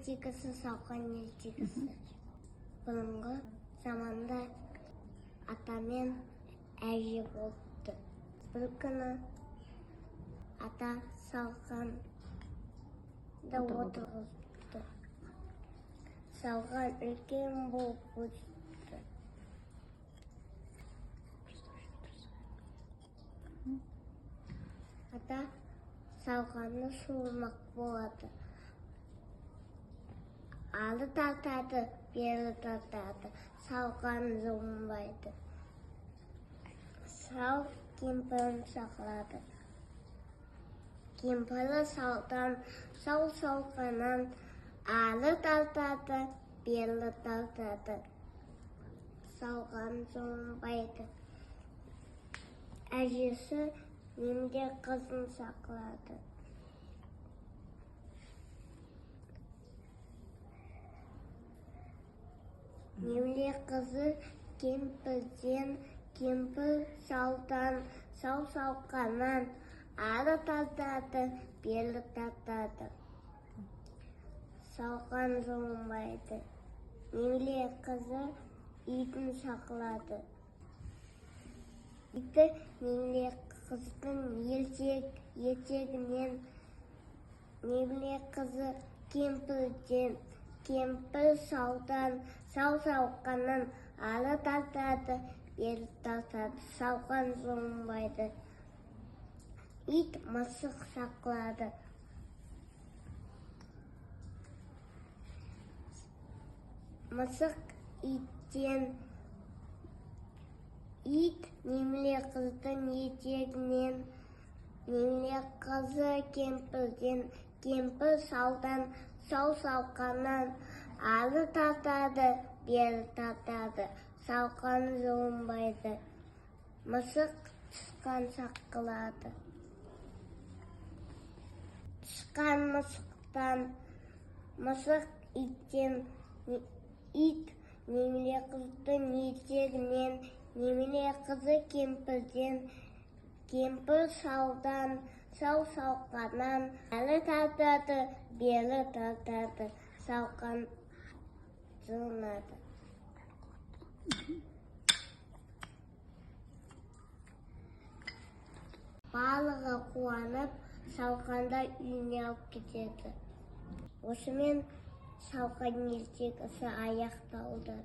ертегісі, Салқан ертегісі. Бұрынғы заманда ата мен әже болыпты. Бір күні ата Салқанды отырғызыпты. Салқан үлкен болып өсті. Ата Салқанды суырмақ болады. Алы тартады, бері тартады. Салқан жуынбайды. Сал кемпірін шақырады. Кемпірі салдан, Салқаннан алы тартады, бері тартады. Салқан жуынбайды. Әжесі немде қызын шақырады. Немде қызы кемпірден, кемпір салдан, Салқаннан ары тартады, бері тартады. Салқан жуынбайды. Немде қызы итін шақырады. Иті немде қыздың етегінен, немде қызы кемпірден, кемпір салдан, Салқаннан ары тартады, бері тартады. Салқан жуынбайды. Ит мысық шақырады. Мысық иттен, ит немде қыздың етегінен, немде қызы кемпірден, кемпір салдан, Салқаннан ары тартады, бері тартады. Салқан жуынбайды. Мысық тышқан шақырады. Тышқан мысықтан, мысық иттен, ит немде қыздың етегінен, немде қызы кемпірден, кемпір салдан, Салқаннан ары тартады, бері тартады. Салқан жуынады. Барлығы қуанып, Салқанды үйіне алып кетеді. Осымен Салқан ертегісі аяқталды.